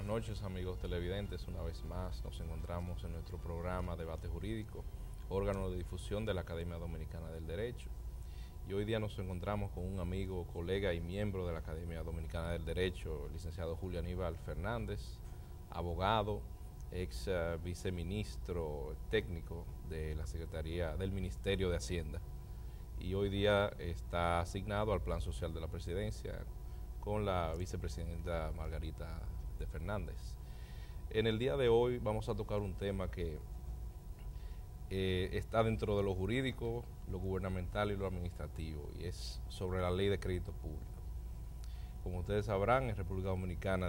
noches, amigos televidentes. Una vez más nos encontramos en nuestro programa Debate Jurídico, órgano de difusión de la Academia Dominicana del Derecho. Y hoy día nos encontramos con un amigo, colega y miembro de la Academia Dominicana del Derecho, el licenciado Julio Aníbal Fernández, abogado, ex viceministro técnico de la Secretaría del Ministerio de Hacienda. Y hoy día está asignado al Plan Social de la Presidencia con la vicepresidenta Margarita de Fernández. En el día de hoy vamos a tocar un tema que está dentro de lo jurídico, lo gubernamental y lo administrativo, y es sobre la ley de crédito público. Como ustedes sabrán, en República Dominicana,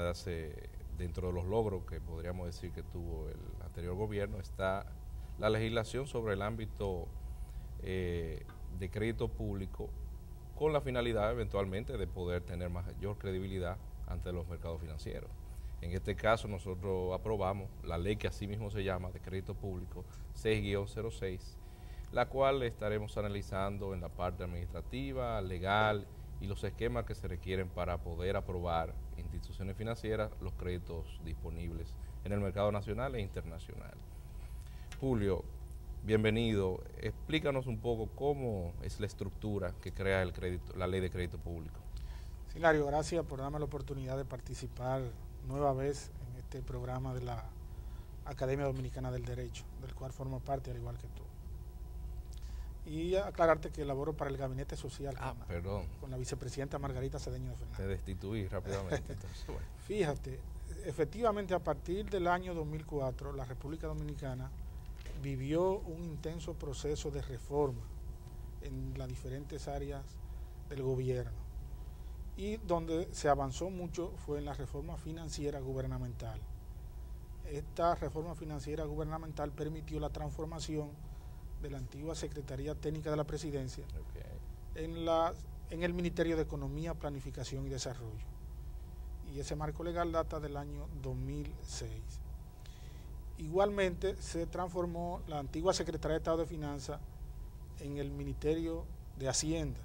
dentro de los logros que podríamos decir que tuvo el anterior gobierno, está la legislación sobre el ámbito de crédito público, con la finalidad eventualmente de poder tener mayor credibilidad ante los mercados financieros. En este caso nosotros aprobamos la ley que así mismo se llama de crédito público 6-06, la cual estaremos analizando en la parte administrativa, legal y los esquemas que se requieren para poder aprobar instituciones financieras los créditos disponibles en el mercado nacional e internacional. Julio, bienvenido. Explícanos un poco cómo es la estructura que crea el crédito, la ley de crédito público. Sí, Lario, gracias por darme la oportunidad de participar nueva vez en este programa de la Academia Dominicana del Derecho, del cual formo parte al igual que tú. Y aclararte que laboro para el Gabinete Social con la vicepresidenta Margarita Cedeño de Fernández. Te destituí rápidamente. Entonces, bueno. Fíjate, efectivamente a partir del año 2004 la República Dominicana vivió un intenso proceso de reforma en las diferentes áreas del gobierno, y donde se avanzó mucho fue en la reforma financiera gubernamental. Esta reforma financiera gubernamental permitió la transformación de la antigua Secretaría Técnica de la Presidencia en el Ministerio de Economía, Planificación y Desarrollo. Y ese marco legal data del año 2006. Igualmente se transformó la antigua Secretaría de Estado de Finanzas en el Ministerio de Hacienda.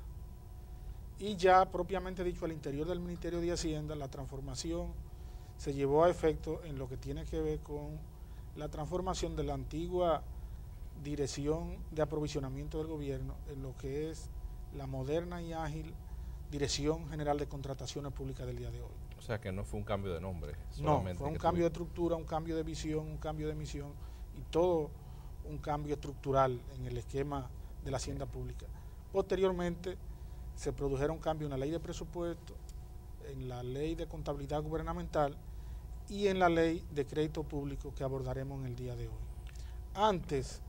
Y ya propiamente dicho, al interior del Ministerio de Hacienda, la transformación se llevó a efecto en lo que tiene que ver con la transformación de la antigua Dirección de Aprovisionamiento del Gobierno en lo que es la moderna y ágil Dirección General de Contrataciones Públicas del día de hoy. O sea que no fue un cambio de nombre. No, fue un cambio de estructura, un cambio de visión, un cambio de misión y todo un cambio estructural en el esquema de la hacienda pública. Posteriormente se produjeron cambios en la ley de presupuesto, en la ley de contabilidad gubernamental y en la ley de crédito público que abordaremos en el día de hoy. Antes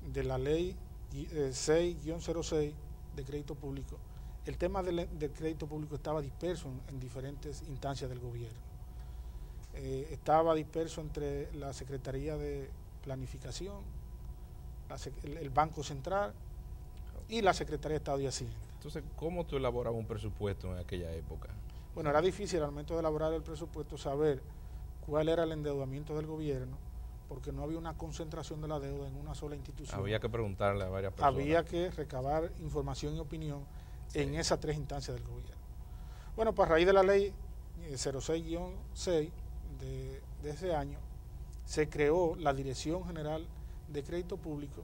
de la ley 6-06 de crédito público, el tema del crédito público estaba disperso en diferentes instancias del gobierno. Estaba disperso entre la Secretaría de Planificación, el Banco Central y la Secretaría de Estado de Hacienda. Entonces, ¿cómo tú elaborabas un presupuesto en aquella época? Bueno, era difícil al momento de elaborar el presupuesto saber cuál era el endeudamiento del gobierno, porque no había una concentración de la deuda en una sola institución. Había que preguntarle a varias personas. Había que recabar información y opinión en esas tres instancias del gobierno. Bueno, pues a raíz de la ley 06-6 de ese año, se creó la Dirección General de Crédito Público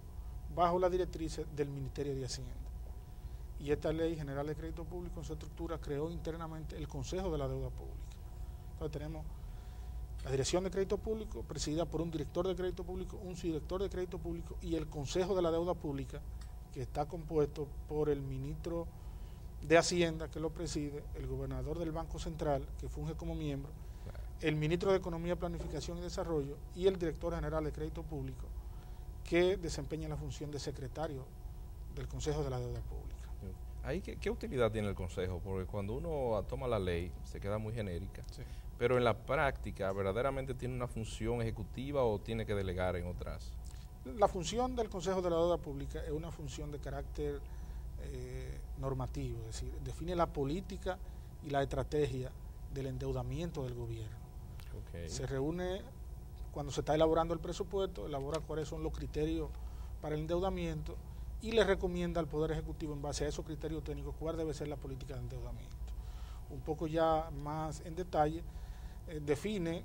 bajo las directrices del Ministerio de Hacienda. Y esta Ley General de Crédito Público en su estructura creó internamente el Consejo de la Deuda Pública. Entonces tenemos la Dirección de Crédito Público presidida por un director de crédito público, un subdirector de crédito público y el Consejo de la Deuda Pública, que está compuesto por el ministro de Hacienda, que lo preside, el gobernador del Banco Central, que funge como miembro, el ministro de Economía, Planificación y Desarrollo y el director general de Crédito Público, que desempeña la función de secretario del Consejo de la Deuda Pública. ¿Qué utilidad tiene el Consejo? Porque cuando uno toma la ley se queda muy genérica, Sí. Pero en la práctica, ¿verdaderamente tiene una función ejecutiva o tiene que delegar en otras? La función del Consejo de la Deuda Pública es una función de carácter normativo, es decir, define la política y la estrategia del endeudamiento del gobierno. Okay. Se reúne cuando se está elaborando el presupuesto, elabora cuáles son los criterios para el endeudamiento y le recomienda al Poder Ejecutivo, en base a esos criterios técnicos, cuál debe ser la política de endeudamiento. Un poco ya más en detalle, define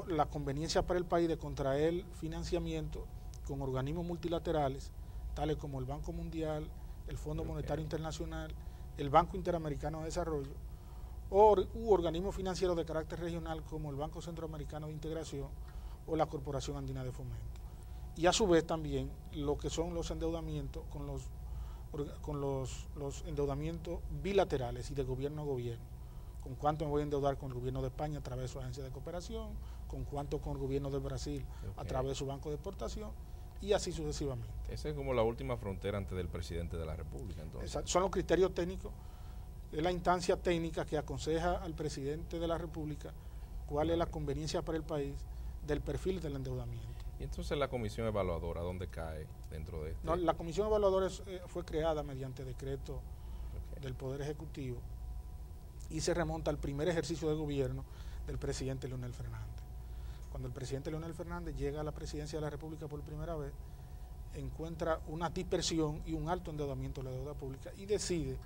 la conveniencia para el país de contraer financiamiento con organismos multilaterales, tales como el Banco Mundial, el Fondo Monetario Internacional, el Banco Interamericano de Desarrollo, u organismos financieros de carácter regional como el Banco Centroamericano de Integración o la Corporación Andina de Fomento. Y a su vez también lo que son los endeudamientos con los endeudamientos bilaterales y de gobierno a gobierno. Con cuánto me voy a endeudar con el gobierno de España a través de su agencia de cooperación, con cuánto con el gobierno de Brasil a través de su banco de exportación, y así sucesivamente. Esa es como la última frontera antes del presidente de la República, entonces. Exacto. Son los criterios técnicos, es la instancia técnica que aconseja al presidente de la República cuál es la conveniencia para el país del perfil del endeudamiento. Y entonces la comisión evaluadora, ¿dónde cae dentro de esto? No, la comisión evaluadora fue creada mediante decreto del Poder Ejecutivo y se remonta al primer ejercicio de gobierno del presidente Leonel Fernández. Cuando el presidente Leonel Fernández llega a la presidencia de la República por primera vez, encuentra una dispersión y un alto endeudamiento de la deuda pública y decide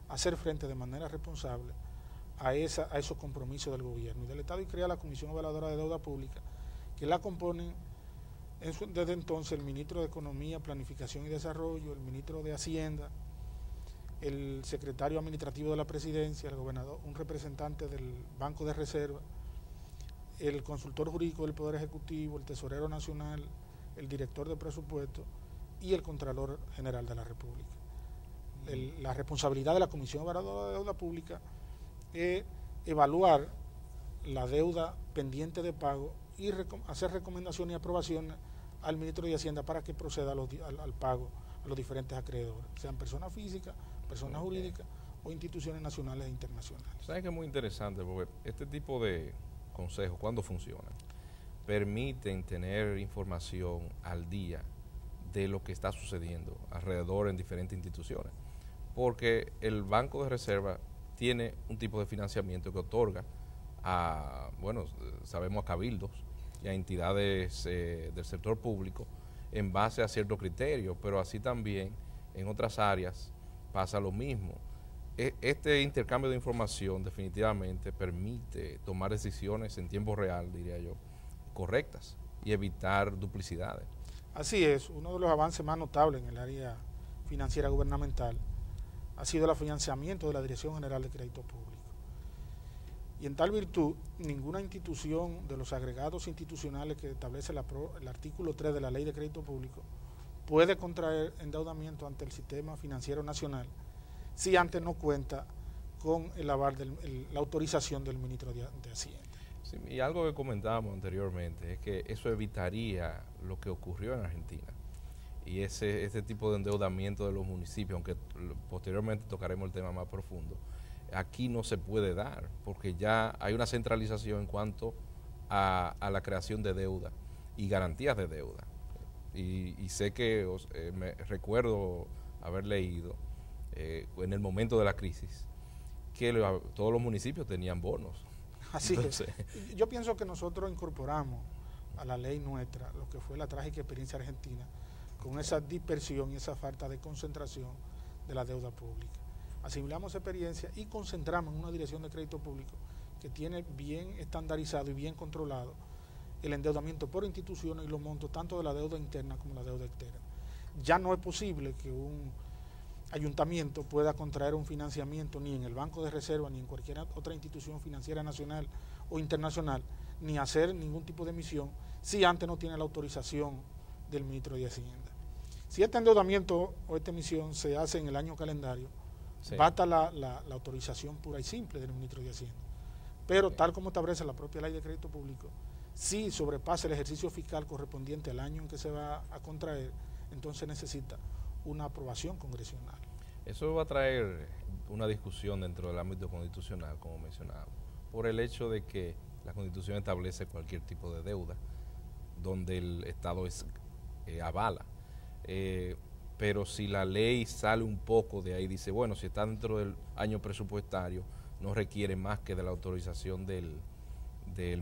hacer frente de manera responsable a esos compromisos del gobierno y del Estado, y crea la Comisión Evaluadora de Deuda Pública, que la componen desde entonces el ministro de Economía, Planificación y Desarrollo, el ministro de Hacienda, el secretario administrativo de la presidencia, el gobernador, un representante del Banco de Reserva, el consultor jurídico del Poder Ejecutivo, el tesorero nacional, el director de presupuesto y el Contralor General de la República. La responsabilidad de la Comisión Evaluadora de Deuda Pública es evaluar la deuda pendiente de pago y hacer recomendaciones y aprobaciones al ministro de Hacienda para que proceda al pago a los diferentes acreedores, sean personas físicas, personas jurídicas o instituciones nacionales e internacionales. ¿Sabes que es muy interesante? Porque este tipo de consejos, cuando funcionan, permiten tener información al día de lo que está sucediendo alrededor en diferentes instituciones. Porque el Banco de Reserva tiene un tipo de financiamiento que otorga a, bueno, sabemos, a cabildos y a entidades del sector público en base a ciertos criterios, pero así también en otras áreas pasa lo mismo. Este intercambio de información definitivamente permite tomar decisiones en tiempo real, diría yo, correctas y evitar duplicidades. Así es, uno de los avances más notables en el área financiera gubernamental ha sido el financiamiento de la Dirección General de Crédito Público. Y en tal virtud, ninguna institución de los agregados institucionales que establece el artículo 3 de la Ley de Crédito Público puede contraer endeudamiento ante el sistema financiero nacional si antes no cuenta con el aval la autorización del ministro de Hacienda. Sí, y algo que comentábamos anteriormente es que eso evitaría lo que ocurrió en Argentina y ese tipo de endeudamiento de los municipios, aunque posteriormente tocaremos el tema más profundo. Aquí no se puede dar porque ya hay una centralización en cuanto a la creación de deuda y garantías de deuda. Y sé que me recuerdo haber leído en el momento de la crisis que todos los municipios tenían bonos. Así es. Yo pienso que nosotros incorporamos a la ley nuestra lo que fue la trágica experiencia argentina con esa dispersión y esa falta de concentración de la deuda pública. Asimilamos experiencia y concentramos en una dirección de crédito público que tiene bien estandarizado y bien controlado el endeudamiento por instituciones y los montos tanto de la deuda interna como la deuda externa. Ya no es posible que un ayuntamiento pueda contraer un financiamiento ni en el Banco de Reserva ni en cualquier otra institución financiera nacional o internacional, ni hacer ningún tipo de emisión si antes no tiene la autorización del ministro de Hacienda. Si este endeudamiento o esta emisión se hace en el año calendario, sí, basta la autorización pura y simple del ministro de Hacienda. Pero sí, tal como establece la propia Ley de Crédito Público, si sobrepasa el ejercicio fiscal correspondiente al año en que se va a contraer, entonces necesita una aprobación congresional. Eso va a traer una discusión dentro del ámbito constitucional, como mencionábamos, por el hecho de que la Constitución establece cualquier tipo de deuda donde el Estado avala. Pero si la ley sale un poco de ahí, dice, bueno, si está dentro del año presupuestario, no requiere más que de la autorización del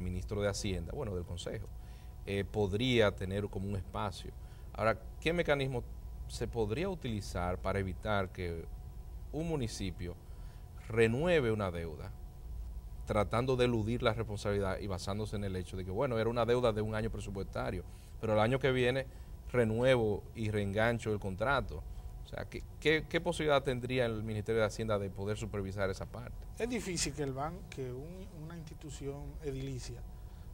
ministro de Hacienda, bueno, del Consejo, podría tener como un espacio. Ahora, ¿qué mecanismo se podría utilizar para evitar que un municipio renueve una deuda tratando de eludir la responsabilidad y basándose en el hecho de que, bueno, era una deuda de un año presupuestario, pero el año que viene renuevo y reengancho el contrato. O sea, ¿qué posibilidad tendría el Ministerio de Hacienda de poder supervisar esa parte? Es difícil que una institución edilicia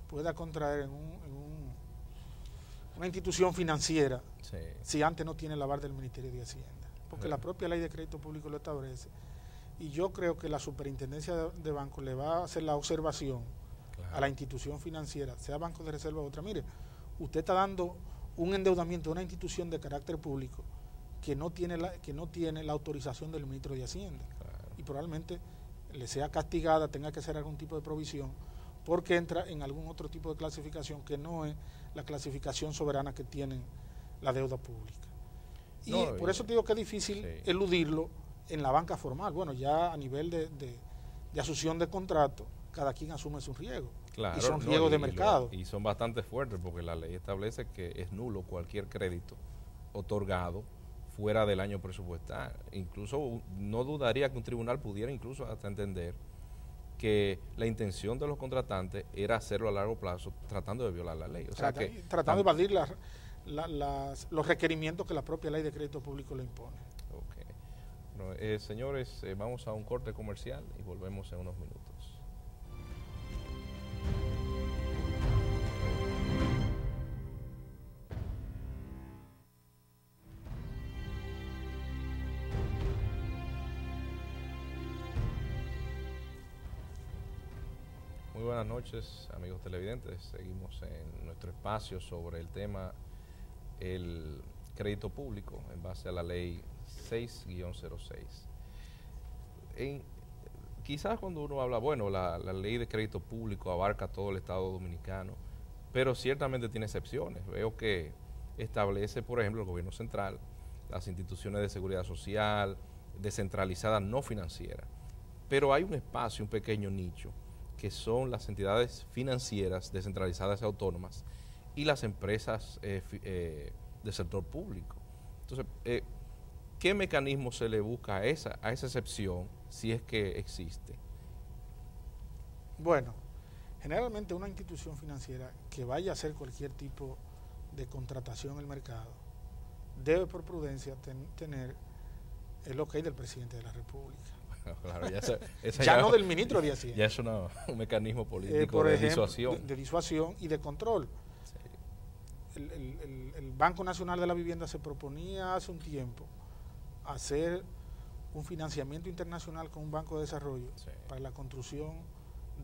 pueda contraer en una institución financiera si antes no tiene el aval del Ministerio de Hacienda. Porque la propia ley de crédito público lo establece. Y yo creo que la superintendencia de bancos le va a hacer la observación a la institución financiera, sea Banco de Reserva o otra. Mire, usted está dando un endeudamiento a una institución de carácter público que no tiene la autorización del ministro de Hacienda. Y probablemente le sea castigada, tenga que hacer algún tipo de provisión, porque entra en algún otro tipo de clasificación que no es la clasificación soberana que tienen la deuda pública. Y por eso te digo que es difícil eludirlo en la banca formal. Bueno, ya a nivel de asunción de contrato, cada quien asume su riesgo. Claro, y son riesgos de mercado. Y son bastante fuertes porque la ley establece que es nulo cualquier crédito otorgado fuera del año presupuestal. Incluso no dudaría que un tribunal pudiera incluso hasta entender que la intención de los contratantes era hacerlo a largo plazo tratando de violar la ley. O sea tratando de evadir los requerimientos que la propia ley de crédito público le impone. Okay. Bueno, señores, vamos a un corte comercial y volvemos en unos minutos. Muy buenas noches, amigos televidentes. Seguimos en nuestro espacio sobre el tema el crédito público en base a la ley 6-06. Quizás cuando uno habla, bueno, la ley de crédito público abarca todo el Estado dominicano, pero ciertamente tiene excepciones. Veo que establece, por ejemplo, el gobierno central, las instituciones de seguridad social, descentralizadas no financieras. Pero hay un espacio, un pequeño nicho, que son las entidades financieras descentralizadas y autónomas y las empresas del sector público. Entonces, ¿qué mecanismo se le busca a esa excepción si es que existe? Bueno, generalmente una institución financiera que vaya a hacer cualquier tipo de contratación en el mercado debe por prudencia tener el ok del presidente de la República. Claro, ya no del ministro de Hacienda. Ya es un mecanismo político de disuasión. De disuasión y de control. Sí. El Banco Nacional de la Vivienda se proponía hace un tiempo hacer un financiamiento internacional con un banco de desarrollo para la construcción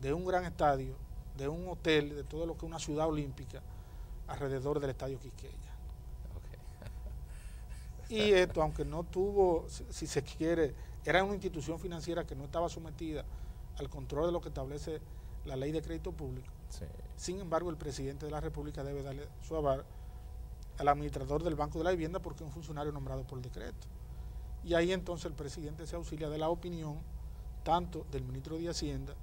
de un gran estadio, de un hotel, de todo lo que es una ciudad olímpica alrededor del estadio Quisqueya. Y esto, aunque no tuvo, si se quiere, era una institución financiera que no estaba sometida al control de lo que establece la ley de crédito público. Sí. Sin embargo, el presidente de la República debe darle su aval al administrador del Banco de la Vivienda porque es un funcionario nombrado por decreto. Y ahí entonces el presidente se auxilia de la opinión tanto del ministro de Hacienda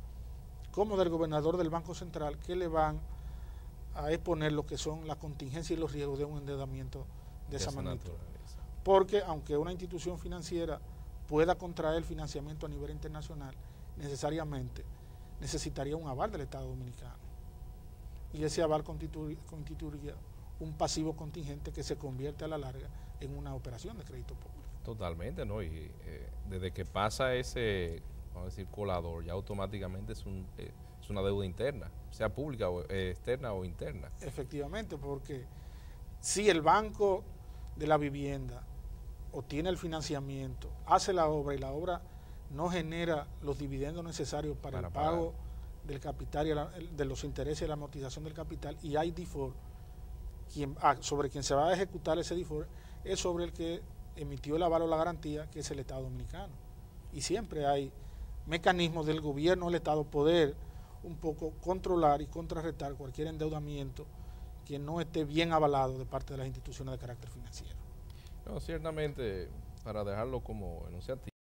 como del gobernador del Banco Central, que le van a exponer lo que son las contingencias y los riesgos de un endeudamiento de esa magnitud. Porque aunque una institución financiera pueda contraer financiamiento a nivel internacional, necesariamente necesitaría un aval del Estado Dominicano. Y ese aval constituiría un pasivo contingente que se convierte a la larga en una operación de crédito público. Totalmente, ¿no? Y desde que pasa ese, vamos a decir, colador, ya automáticamente es una deuda interna, sea pública o externa o interna. Efectivamente, porque si el Banco de la Vivienda obtiene el financiamiento, hace la obra y la obra no genera los dividendos necesarios para el pago del capital y de los intereses y la amortización del capital, y hay default, sobre quien se va a ejecutar ese default es sobre el que emitió el aval o la garantía, que es el Estado Dominicano. Y siempre hay mecanismos del gobierno del Estado poder un poco controlar y contrarrestar cualquier endeudamiento que no esté bien avalado de parte de las instituciones de carácter financiero. No, ciertamente, para dejarlo como enunciativo,